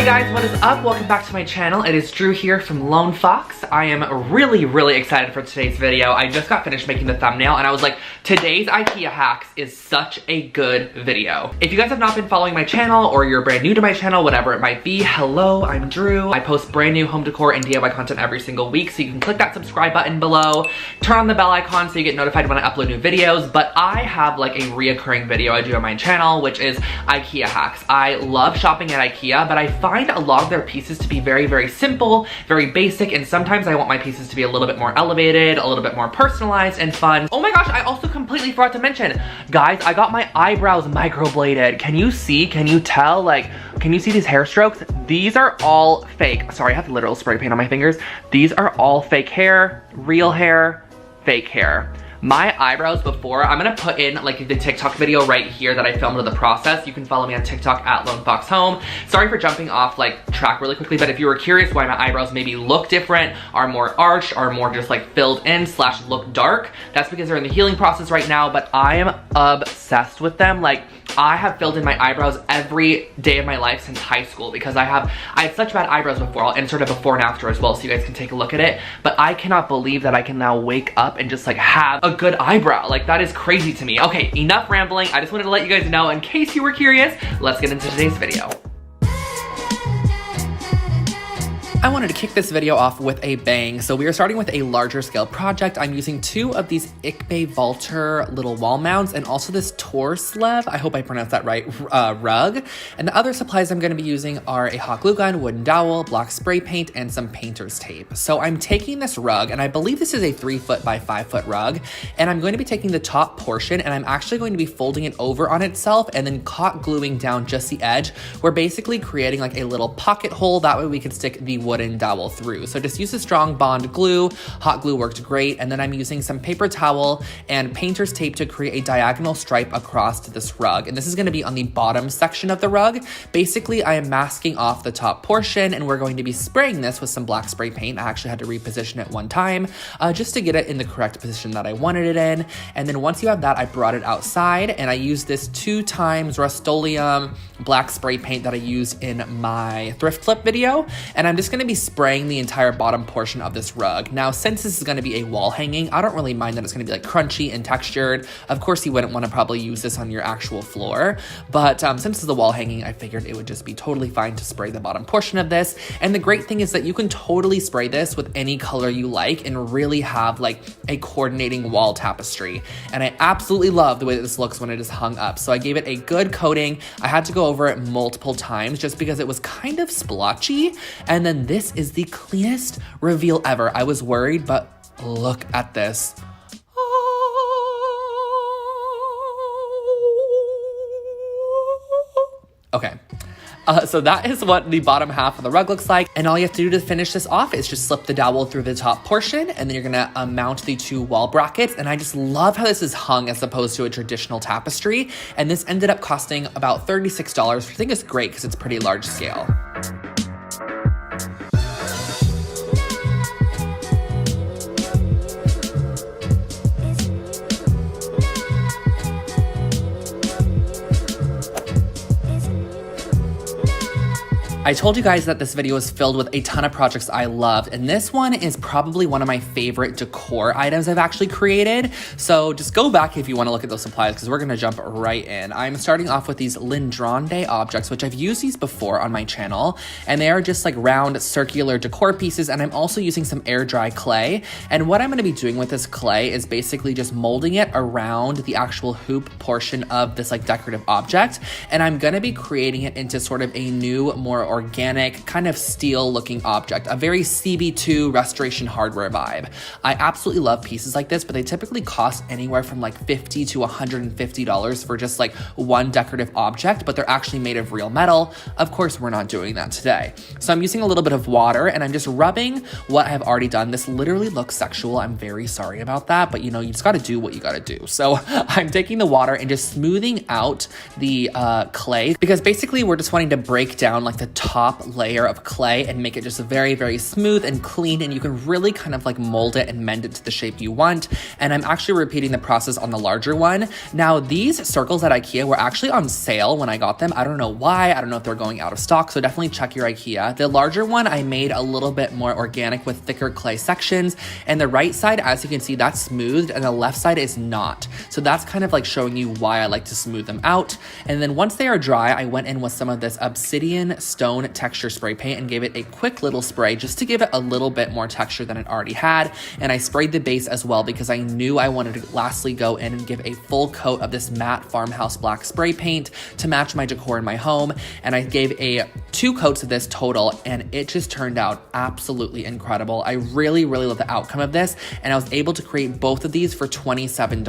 Hey guys, what is up? Welcome back to my channel. It is Drew here from Lone Fox. I am really excited for today's video. I just got finished making the thumbnail and I was like, today's IKEA hacks is such a good video. If you guys have not been following my channel or you're brand new to my channel, whatever it might be, hello, I'm Drew. I post brand new home decor and DIY content every single week, so you can click that subscribe button below, turn on the bell icon so you get notified when I upload new videos. But I have like a reoccurring video I do on my channel, which is IKEA hacks. I love shopping at IKEA, but I find a lot of their pieces to be very simple, very basic, and sometimes I want my pieces to be a little bit more elevated, a little bit more personalized and fun. Oh my gosh, I also completely forgot to mention, guys, I got my eyebrows microbladed. Can you see? Can you tell? Like, can you see these hair strokes? These are all fake. Sorry, I have literal spray paint on my fingers. These are all fake hair, real hair, fake hair. My eyebrows before, I'm gonna put in like the TikTok video right here that I filmed of the process. You can follow me on TikTok at Lone Fox Home. Sorry for jumping off like track really quickly, but if you were curious why my eyebrows maybe look different, are more arched, are more just like filled in / look dark, that's because they're in the healing process right now, but I am obsessed with them. Like, I have filled in my eyebrows every day of my life since high school because I had such bad eyebrows before. I'll insert a before and after as well so you guys can take a look at it. But I cannot believe that I can now wake up and just like have a good eyebrow. Like, that is crazy to me. Okay, enough rambling. I just wanted to let you guys know in case you were curious. Let's get into today's video. I wanted to kick this video off with a bang. So we are starting with a larger scale project. I'm using 2 of these IKEA Valter little wall mounts and also this Torslev, I hope I pronounced that right, rug. And the other supplies I'm gonna be using are a hot glue gun, wooden dowel, black spray paint, and some painter's tape. So I'm taking this rug, and I believe this is a 3-foot by 5-foot rug, and I'm going to be taking the top portion and I'm actually going to be folding it over on itself and then hot gluing down just the edge. We're basically creating like a little pocket hole, that way we can stick the wooden dowel through. So just use a strong bond glue. Hot glue worked great. And then I'm using some paper towel and painter's tape to create a diagonal stripe across to this rug. And this is going to be on the bottom section of the rug. Basically, I am masking off the top portion and we're going to be spraying this with some black spray paint. I actually had to reposition it one time just to get it in the correct position that I wanted it in. And then once you have that, I brought it outside and I used this 2 times Rust-Oleum black spray paint that I used in my thrift flip video. And I'm just going to be spraying the entire bottom portion of this rug. Now, since this is going to be a wall hanging, I don't really mind that it's going to be like crunchy and textured. Of course, you wouldn't want to probably use this on your actual floor, but since it's the wall hanging, I figured it would just be totally fine to spray the bottom portion of this. And the great thing is that you can totally spray this with any color you like and really have like a coordinating wall tapestry. And I absolutely love the way that this looks when it is hung up. So I gave it a good coating. I had to go over it multiple times just because it was kind of splotchy. And then this is the cleanest reveal ever. I was worried, but look at this. Okay. So that is what the bottom half of the rug looks like. And all you have to do to finish this off is just slip the dowel through the top portion, and then you're gonna mount the 2 wall brackets. And I just love how this is hung as opposed to a traditional tapestry. And this ended up costing about $36, which I think is great because it's pretty large scale. I told you guys that this video is filled with a ton of projects I loved, and this one is probably one of my favorite decor items I've actually created. So just go back if you want to look at those supplies because we're going to jump right in. I'm starting off with these Lindronde objects, which I've used these before on my channel, and they are just like round circular decor pieces, and I'm also using some air dry clay. And what I'm going to be doing with this clay is basically just molding it around the actual hoop portion of this like decorative object, and I'm going to be creating it into sort of a new, more organic, kind of steel looking object, a very CB2 restoration hardware vibe. I absolutely love pieces like this, but they typically cost anywhere from like $50 to $150 for just like one decorative object, but they're actually made of real metal. Of course, we're not doing that today. So I'm using a little bit of water and I'm just rubbing what I've already done. This literally looks sexual. I'm very sorry about that, but you know, you just got to do what you got to do. So I'm taking the water and just smoothing out the clay because basically we're just wanting to break down like the top layer of clay and make it just very, very smooth and clean, and you can really kind of like mold it and mend it to the shape you want. And I'm actually repeating the process on the larger one. Now, these circles at IKEA were actually on sale when I got them. I don't know why. I don't know if they're going out of stock, so definitely check your IKEA. The larger one I made a little bit more organic with thicker clay sections, and the right side, as you can see, that's smoothed and the left side is not. So that's kind of like showing you why I like to smooth them out. And then once they are dry, I went in with some of this obsidian stone texture spray paint and gave it a quick little spray just to give it a little bit more texture than it already had. And I sprayed the base as well because I knew I wanted to lastly go in and give a full coat of this matte farmhouse black spray paint to match my decor in my home. And I gave 2 coats of this total, and it just turned out absolutely incredible. I really, really love the outcome of this, and I was able to create both of these for $27.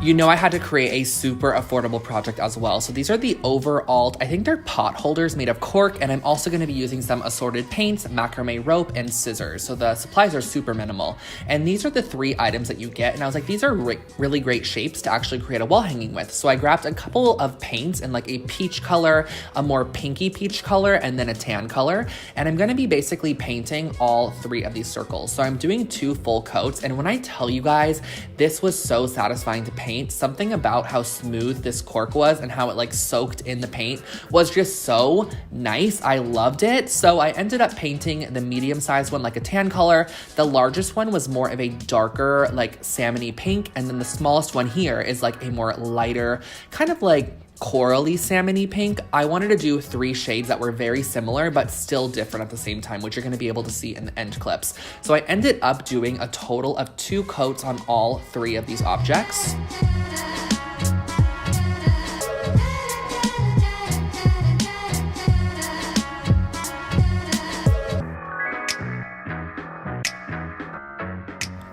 You know, I had to create a super affordable project as well. So these are the overall, I think they're pot holders made of cork, and I'm also gonna be using some assorted paints, macrame rope, and scissors. So the supplies are super minimal. And these are the 3 items that you get. And I was like, these are really great shapes to actually create a wall hanging with. So I grabbed a couple of paints in like a peach color, a more pinky peach color, and then a tan color. And I'm gonna be basically painting all 3 of these circles. So I'm doing 2 full coats. And when I tell you guys, this was so satisfying to paint. Something about how smooth this cork was and how it like soaked in the paint was just so nice. I loved it. So I ended up painting the medium sized one like a tan color. The largest one was more of a darker like salmony pink. And then the smallest one here is like a more lighter kind of like corally salmony pink. I wanted to do 3 shades that were very similar but still different at the same time, which you're going to be able to see in the end clips. So I ended up doing a total of 2 coats on all 3 of these objects.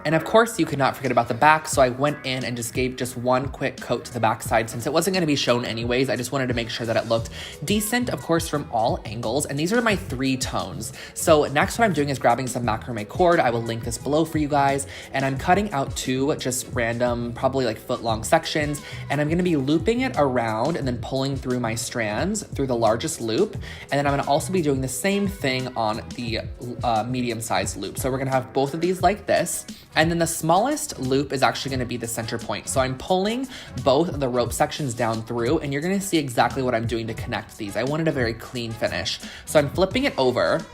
And of course, you could not forget about the back, so I went in and just gave just 1 quick coat to the back side since it wasn't going to be shown anyways. I just wanted to make sure that it looked decent, of course, from all angles. And these are my 3 tones. So next what I'm doing is grabbing some macrame cord. I will link this below for you guys. And I'm cutting out 2 just random, probably like foot-long sections. And I'm going to be looping it around and then pulling through my strands through the largest loop. And then I'm going to also be doing the same thing on the medium-sized loop. So we're going to have both of these like this. And then the smallest loop is actually gonna be the center point. So I'm pulling both of the rope sections down through, and you're gonna see exactly what I'm doing to connect these. I wanted a very clean finish. So I'm flipping it over.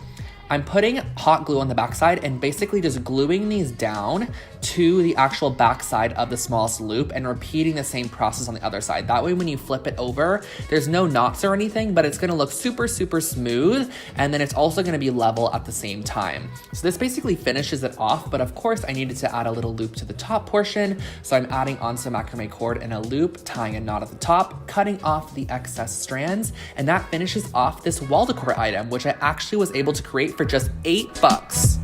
I'm putting hot glue on the backside and basically just gluing these down to the actual backside of the smallest loop and repeating the same process on the other side. That way, when you flip it over, there's no knots or anything, but it's gonna look super, super smooth. And then it's also gonna be level at the same time. So this basically finishes it off, but of course I needed to add a little loop to the top portion. So I'm adding on some macrame cord in a loop, tying a knot at the top, cutting off the excess strands, and that finishes off this wall decor item, which I actually was able to create for just $8.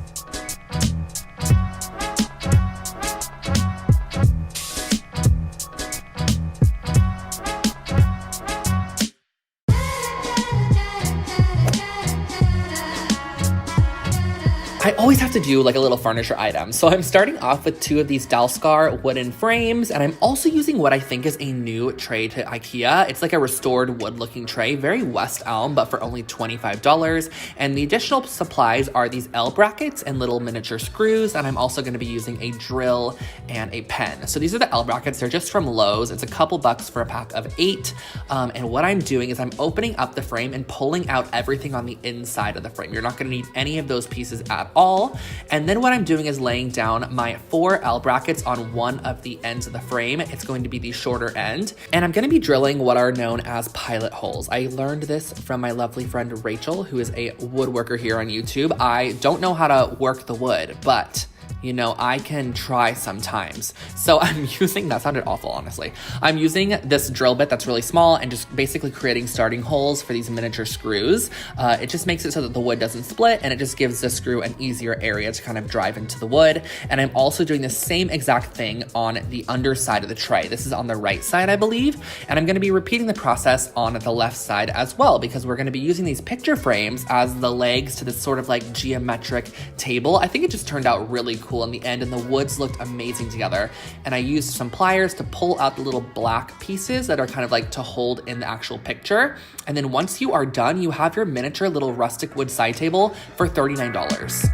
I always have to do like a little furniture item. So I'm starting off with 2 of these Dalskar wooden frames, and I'm also using what I think is a new tray to IKEA. It's like a restored wood looking tray, very West Elm, but for only $25. And the additional supplies are these L brackets and little miniature screws. And I'm also gonna be using a drill and a pen. So these are the L brackets, they're just from Lowe's. It's a couple bucks for a pack of 8. And what I'm doing is I'm opening up the frame and pulling out everything on the inside of the frame. You're not gonna need any of those pieces at all. And then what I'm doing is laying down my 4 L brackets on one of the ends of the frame. It's going to be the shorter end. And I'm gonna be drilling what are known as pilot holes. I learned this from my lovely friend Rachel, who is a woodworker here on YouTube. I don't know how to work the wood, but you know, I can try sometimes. So I'm using, that sounded awful, honestly. I'm using this drill bit that's really small and just basically creating starting holes for these miniature screws. It just makes it so that the wood doesn't split, and it just gives the screw an easier area to kind of drive into the wood. And I'm also doing the same exact thing on the underside of the tray. This is on the right side, I believe. And I'm gonna be repeating the process on the left side as well, because we're gonna be using these picture frames as the legs to this sort of like geometric table. I think it just turned out really cool in the end, and the woods looked amazing together. And I used some pliers to pull out the little black pieces that are kind of like to hold in the actual picture. And then once you are done, you have your miniature little rustic wood side table for $39.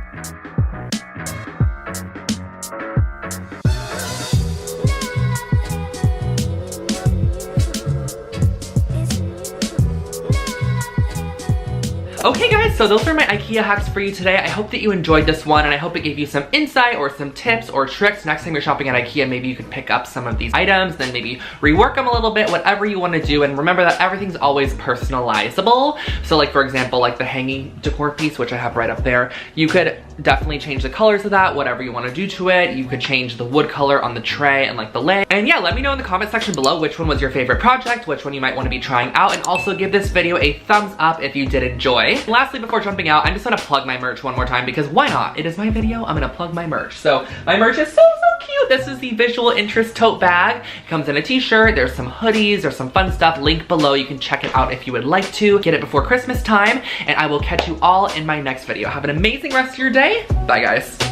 Okay guys, so those are my IKEA hacks for you today. I hope that you enjoyed this one, and I hope it gave you some insight or some tips or tricks. Next time you're shopping at IKEA, maybe you could pick up some of these items, then maybe rework them a little bit, whatever you want to do. And remember that everything's always personalizable. So like, for example, like the hanging decor piece, which I have right up there, you could definitely change the colors of that, whatever you want to do to it. You could change the wood color on the tray and like the leg. And yeah, let me know in the comment section below which one was your favorite project, which one you might want to be trying out, and also give this video a thumbs up if you did enjoy. And lastly, before jumping out, I'm just gonna plug my merch one more time, because why not? It is my video, I'm gonna plug my merch. So my merch is so cute. This is the visual interest tote bag. It comes in a t-shirt, there's some hoodies, there's some fun stuff. Link below, you can check it out if you would like to. Get it before Christmas time, and I will catch you all in my next video. Have an amazing rest of your day. Bye guys.